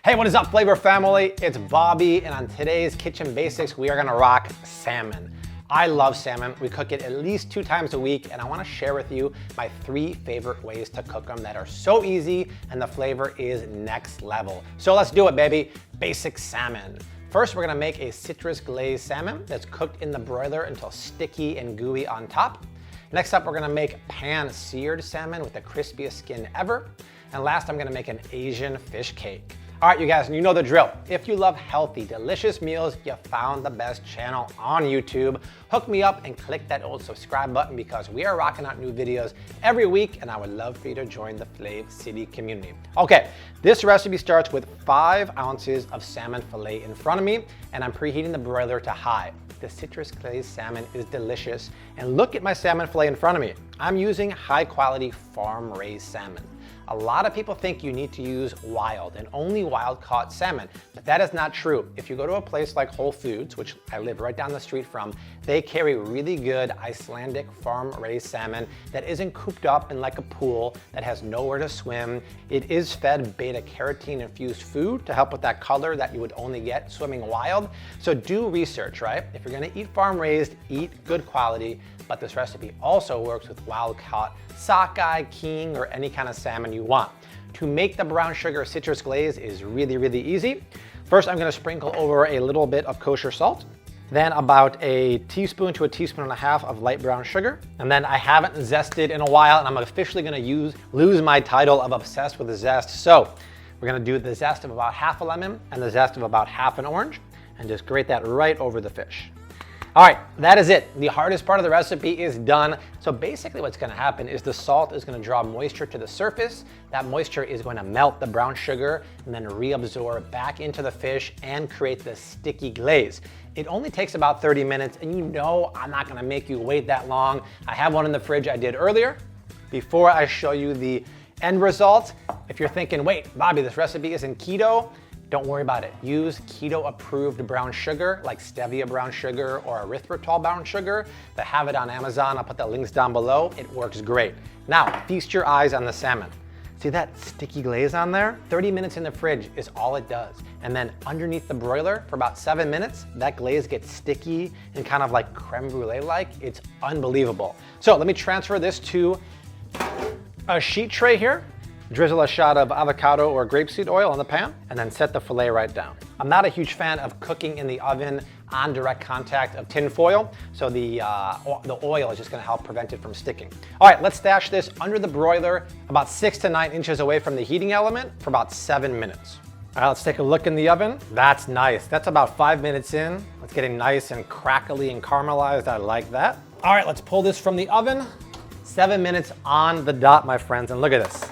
Hey, what is up, Flavor Family? It's Bobby, and on today's Kitchen Basics, we are gonna rock salmon. I love salmon. We cook it at least 2 times a week, and I wanna share with you my 3 favorite ways to cook them that are so easy, and the flavor is next level. So let's do it, baby. Basic salmon. First, we're gonna make a citrus glazed salmon that's cooked in the broiler until sticky and gooey on top. Next up, we're gonna make pan-seared salmon with the crispiest skin ever. And last, I'm gonna make an Asian fish cake. All right, you guys, you know the drill. If you love healthy, delicious meals, you found the best channel on YouTube. Hook me up and click that old subscribe button because we are rocking out new videos every week, and I would love for you to join the Flav City community. Okay, this recipe starts with 5 ounces of salmon fillet in front of me, and I'm preheating the broiler to high. The citrus glazed salmon is delicious, and look at my salmon fillet in front of me. I'm using high quality farm-raised salmon. A lot of people think you need to use wild and only wild caught salmon, but that is not true. If you go to a place like Whole Foods, which I live right down the street from, they carry really good Icelandic farm-raised salmon that isn't cooped up in like a pool, that has nowhere to swim. It is fed beta-carotene infused food to help with that color that you would only get swimming wild. So do research, right? If you're gonna eat farm-raised, eat good quality, but this recipe also works with wild-caught sockeye, king, or any kind of salmon you want. To make the brown sugar citrus glaze is really, really easy. First, I'm gonna sprinkle over a little bit of kosher salt, then about a teaspoon to a teaspoon and a half of light brown sugar. And then I haven't zested in a while, and I'm officially gonna lose my title of obsessed with the zest. So we're gonna do the zest of about half a lemon and the zest of about half an orange, and just grate that right over the fish. All right, that is it. The hardest part of the recipe is done. So basically what's gonna happen is the salt is gonna draw moisture to the surface. That moisture is going to melt the brown sugar and then reabsorb back into the fish and create this sticky glaze. It only takes about 30 minutes, and you know I'm not gonna make you wait that long. I have one in the fridge I did earlier. Before I show you the end result, if you're thinking, wait, Bobby, this recipe isn't keto, don't worry about it. Use keto-approved brown sugar, like stevia brown sugar or erythritol brown sugar. They have it on Amazon. I'll put the links down below. It works great. Now, feast your eyes on the salmon. See that sticky glaze on there? 30 minutes in the fridge is all it does. And then underneath the broiler for about 7 minutes, that glaze gets sticky and kind of like creme brulee-like. It's unbelievable. So let me transfer this to a sheet tray here. Drizzle a shot of avocado or grapeseed oil on the pan, and then set the filet right down. I'm not a huge fan of cooking in the oven on direct contact of tin foil, so the oil is just gonna help prevent it from sticking. All right, let's stash this under the broiler about 6 to 9 inches away from the heating element for about 7 minutes. All right, let's take a look in the oven. That's nice. That's about 5 minutes in. It's getting nice and crackly and caramelized. I like that. All right, let's pull this from the oven. 7 minutes on the dot, my friends, and look at this.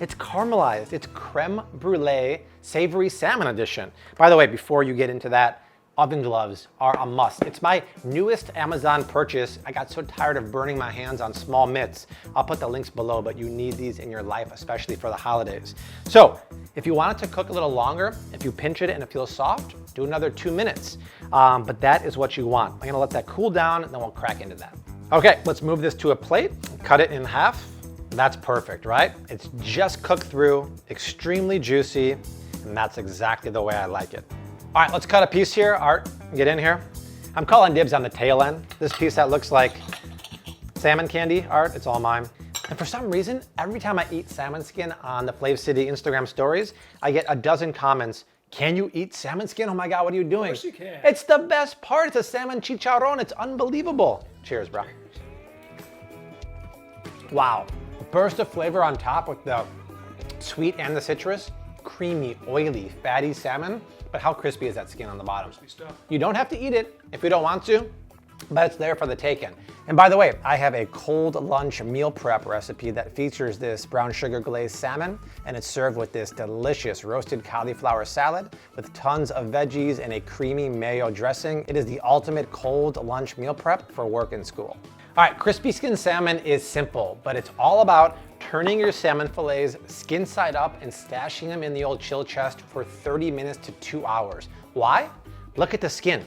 It's caramelized. It's creme brulee savory salmon edition. By the way, before you get into that, oven gloves are a must. It's my newest Amazon purchase. I got so tired of burning my hands on small mitts. I'll put the links below, but you need these in your life, especially for the holidays. So if you want it to cook a little longer, if you pinch it and it feels soft, do another 2 minutes. But that is what you want. I'm gonna let that cool down, and then we'll crack into that. Okay, let's move this to a plate, cut it in half. That's perfect, right? It's just cooked through, extremely juicy, and that's exactly the way I like it. All right, let's cut a piece here. Art, get in here. I'm calling dibs on the tail end. This piece that looks like salmon candy, Art, it's all mine. And for some reason, every time I eat salmon skin on the Flav City Instagram stories, I get a dozen comments. Can you eat salmon skin? Oh my God, what are you doing? Of course you can. It's the best part. It's a salmon chicharron. It's unbelievable. Cheers, bro. Wow. Burst of flavor on top with the sweet and the citrus. Creamy, oily, fatty salmon. But how crispy is that skin on the bottom? You don't have to eat it if you don't want to, but it's there for the taking. And by the way, I have a cold lunch meal prep recipe that features this brown sugar glazed salmon, and it's served with this delicious roasted cauliflower salad with tons of veggies and a creamy mayo dressing. It is the ultimate cold lunch meal prep for work and school. All right, crispy skin salmon is simple, but it's all about turning your salmon fillets skin side up and stashing them in the old chill chest for 30 minutes to 2 hours. Why? Look at the skin.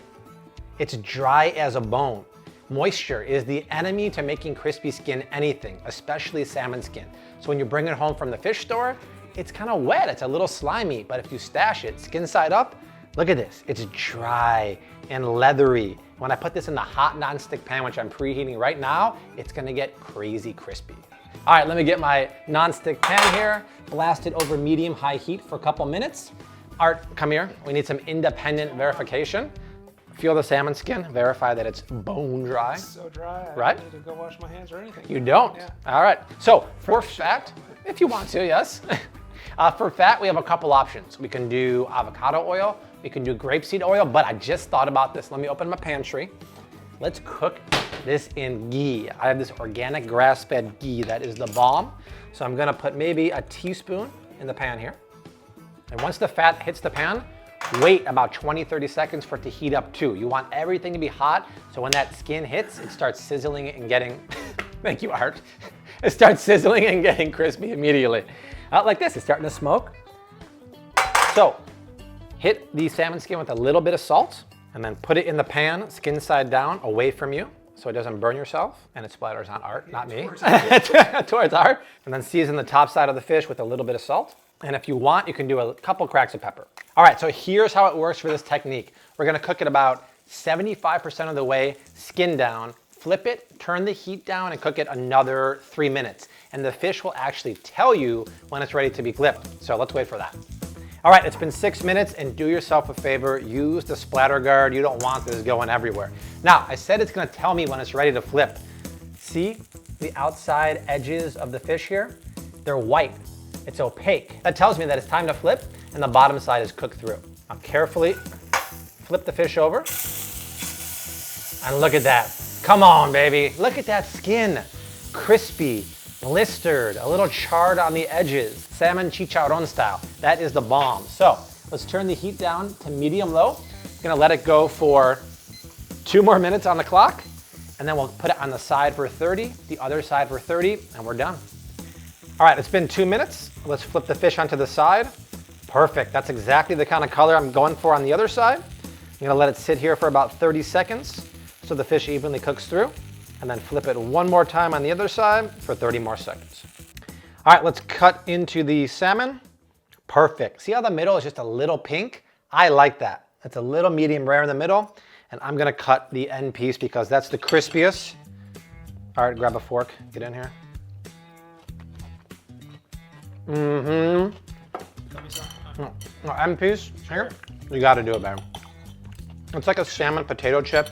It's dry as a bone. Moisture is the enemy to making crispy skin anything, especially salmon skin. So when you bring it home from the fish store, it's kind of wet, it's a little slimy, but if you stash it skin side up, look at this, it's dry and leathery. When I put this in the hot nonstick pan, which I'm preheating right now, it's gonna get crazy crispy. All right, let me get my nonstick pan here, blast it over medium-high heat for a couple minutes. Art, come here, we need some independent verification. Feel the salmon skin, verify that it's bone dry. It's so dry, right? I don't need to go wash my hands or anything. You don't? Yeah. All right, so for fat, if you want to, yes. For fat, we have a couple options. We can do avocado oil, we can do grapeseed oil, but I just thought about this. Let me open my pantry. Let's cook this in ghee. I have this organic grass-fed ghee that is the bomb. So I'm gonna put maybe a teaspoon in the pan here. And once the fat hits the pan, wait about 20-30 seconds for it to heat up too. You want everything to be hot, so when that skin hits, it starts sizzling and getting, thank you, Art. It starts sizzling and getting crispy immediately. Like this, it's starting to smoke. So, hit the salmon skin with a little bit of salt, and then put it in the pan, skin side down, away from you, so it doesn't burn yourself, and it splatters on Art, not me. Towards Art. And then season the top side of the fish with a little bit of salt. And if you want, you can do a couple cracks of pepper. All right, so here's how it works for this technique. We're gonna cook it about 75% of the way, skin down, flip it, turn the heat down, and cook it another 3 minutes. And the fish will actually tell you when it's ready to be flipped. So let's wait for that. All right, it's been 6 minutes, and do yourself a favor, use the splatter guard. You don't want this going everywhere. Now, I said it's gonna tell me when it's ready to flip. See the outside edges of the fish here? They're white. It's opaque. That tells me that it's time to flip, and the bottom side is cooked through. Now carefully flip the fish over, and look at that. Come on, baby. Look at that skin. Crispy, blistered, a little charred on the edges. Salmon chicharron style. That is the bomb. So let's turn the heat down to medium-low. Gonna let it go for 2 more minutes on the clock, and then we'll put it on the side for 30, the other side for 30, and we're done. All right, it's been 2 minutes. Let's flip the fish onto the side. Perfect, that's exactly the kind of color I'm going for on the other side. I'm gonna let it sit here for about 30 seconds so the fish evenly cooks through, and then flip it one more time on the other side for 30 more seconds. All right, let's cut into the salmon. Perfect, see how the middle is just a little pink? I like that. It's a little medium rare in the middle, and I'm gonna cut the end piece because that's the crispiest. All right, grab a fork, get in here. Mm-hmm. No, end piece here. You gotta do it, babe. It's like a salmon potato chip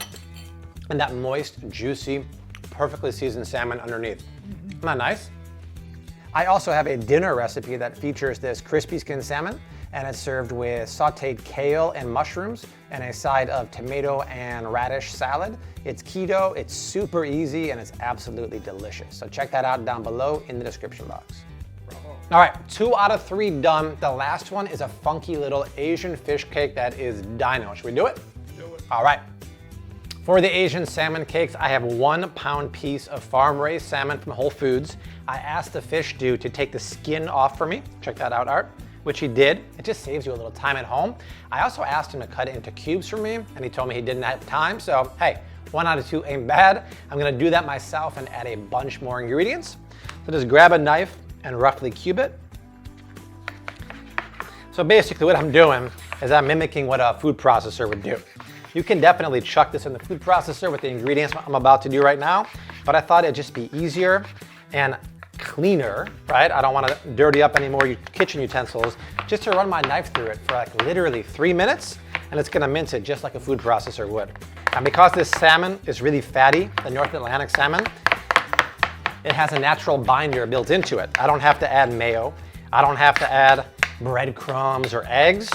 and that moist, juicy, perfectly seasoned salmon underneath. Isn't that nice? I also have a dinner recipe that features this crispy skin salmon, and it's served with sauteed kale and mushrooms and a side of tomato and radish salad. It's keto, it's super easy, and it's absolutely delicious. So check that out down below in the description box. All right, 2 out of 3 done. The last one is a funky little Asian fish cake that is dino. Should we do it? Do it. All right. For the Asian salmon cakes, I have 1 pound piece of farm-raised salmon from Whole Foods. I asked the fish dude to take the skin off for me. Check that out, Art, which he did. It just saves you a little time at home. I also asked him to cut it into cubes for me, and he told me he didn't have time, so hey, 1 out of 2 ain't bad. I'm gonna do that myself and add a bunch more ingredients. So just grab a knife and roughly cube it. So basically what I'm doing is I'm mimicking what a food processor would do. You can definitely chuck this in the food processor with the ingredients I'm about to do right now, but I thought it'd just be easier and cleaner, right? I don't want to dirty up any more kitchen utensils, just to run my knife through it for like literally 3 minutes, and it's gonna mince it just like a food processor would. And because this salmon is really fatty, the North Atlantic salmon, it has a natural binder built into it. I don't have to add mayo. I don't have to add breadcrumbs or eggs.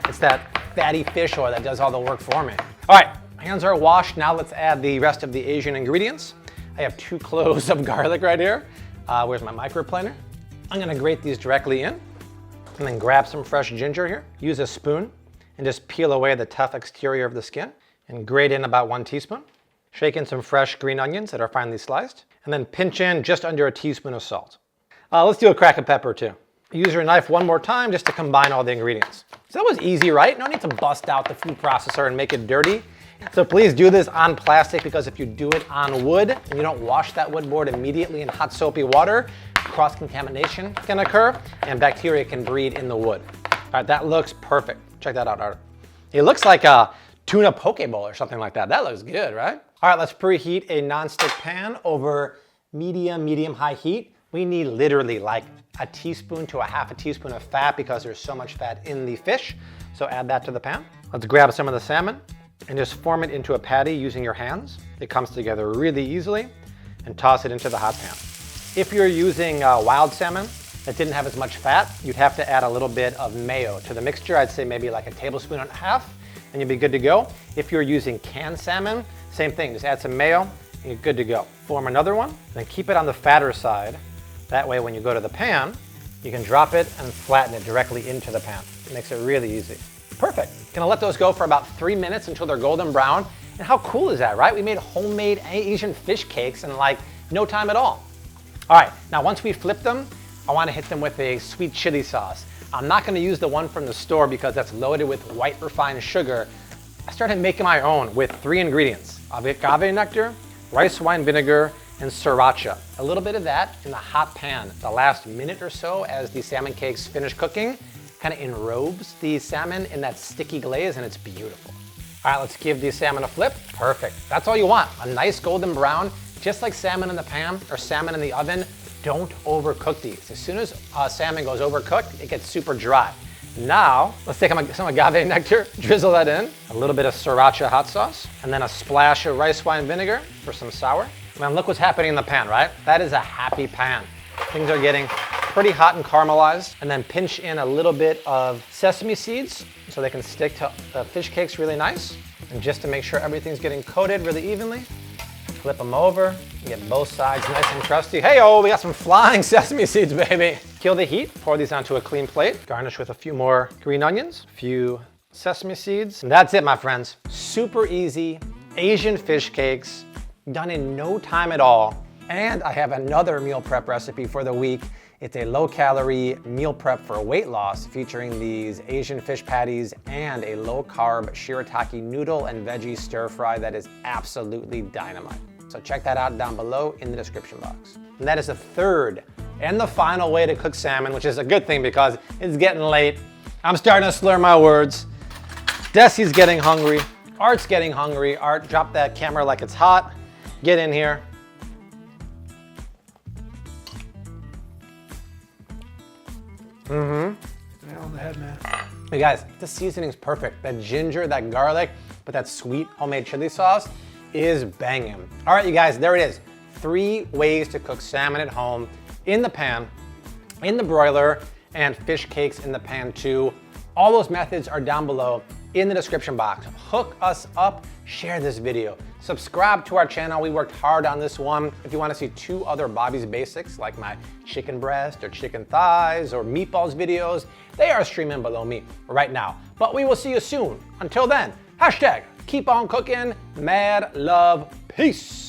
It's that fatty fish oil that does all the work for me. All right, hands are washed. Now let's add the rest of the Asian ingredients. I have 2 cloves of garlic right here. Where's my microplaner? I'm gonna grate these directly in, and then grab some fresh ginger here. Use a spoon and just peel away the tough exterior of the skin and grate in about 1 teaspoon. Shake in some fresh green onions that are finely sliced, and then pinch in just under a teaspoon of salt. Let's do a crack of pepper too. Use your knife one more time just to combine all the ingredients. So that was easy, right? No need to bust out the food processor and make it dirty. So please do this on plastic, because if you do it on wood and you don't wash that wood board immediately in hot soapy water, cross-contamination can occur and bacteria can breed in the wood. All right, that looks perfect. Check that out, Art. It looks like a tuna poke bowl or something like that. That looks good, right? All right, let's preheat a nonstick pan over medium-high heat. We need literally like a teaspoon to a half a teaspoon of fat because there's so much fat in the fish. So add that to the pan. Let's grab some of the salmon and just form it into a patty using your hands. It comes together really easily, and toss it into the hot pan. If you're using wild salmon that didn't have as much fat, you'd have to add a little bit of mayo to the mixture. I'd say maybe like a tablespoon and a half, and you'd be good to go. If you're using canned salmon, same thing, just add some mayo, and you're good to go. Form another one, then keep it on the fatter side. That way when you go to the pan, you can drop it and flatten it directly into the pan. It makes it really easy. Perfect. Gonna let those go for about 3 minutes until they're golden brown. And how cool is that, right? We made homemade Asian fish cakes in like no time at all. All right, now once we flip them, I wanna hit them with a sweet chili sauce. I'm not gonna use the one from the store because that's loaded with white refined sugar. I started making my own with 3 ingredients: agave nectar, rice wine vinegar, and sriracha. A little bit of that in the hot pan. The last minute or so as the salmon cakes finish cooking, kind of enrobes the salmon in that sticky glaze, and it's beautiful. All right, let's give the salmon a flip. Perfect. That's all you want. A nice golden brown, just like salmon in the pan or salmon in the oven. Don't overcook these. As soon as salmon goes overcooked, it gets super dry. Now, let's take some agave nectar, drizzle that in, a little bit of sriracha hot sauce, and then a splash of rice wine vinegar for some sour. Man, look what's happening in the pan, right? That is a happy pan. Things are getting pretty hot and caramelized, and then pinch in a little bit of sesame seeds so they can stick to the fish cakes really nice. And just to make sure everything's getting coated really evenly, flip them over, get both sides nice and crusty. Hey-oh, we got some flying sesame seeds, baby. Kill the heat, pour these onto a clean plate, garnish with a few more green onions, a few sesame seeds, and that's it, my friends. Super easy Asian fish cakes, done in no time at all. And I have another meal prep recipe for the week. It's a low-calorie meal prep for weight loss featuring these Asian fish patties and a low-carb shirataki noodle and veggie stir-fry that is absolutely dynamite. So check that out down below in the description box. And that is the third and the final way to cook salmon, which is a good thing because it's getting late. I'm starting to slur my words. Desi's getting hungry. Art's getting hungry. Art, drop that camera like it's hot. Get in here. Nail on the head, man. Hey guys, the seasoning's perfect. That ginger, that garlic, but that sweet homemade chili sauce is banging. All right, you guys, there it is. 3 ways to cook salmon at home in the pan, in the broiler, and fish cakes in the pan too. All those methods are down below in the description box. Hook us up, share this video. Subscribe to our channel. We worked hard on this one. If you want to see 2 other Bobby's Basics, like my chicken breast or chicken thighs or meatballs videos, they are streaming below me right now. But we will see you soon. Until then, #keep on cooking, mad love, peace.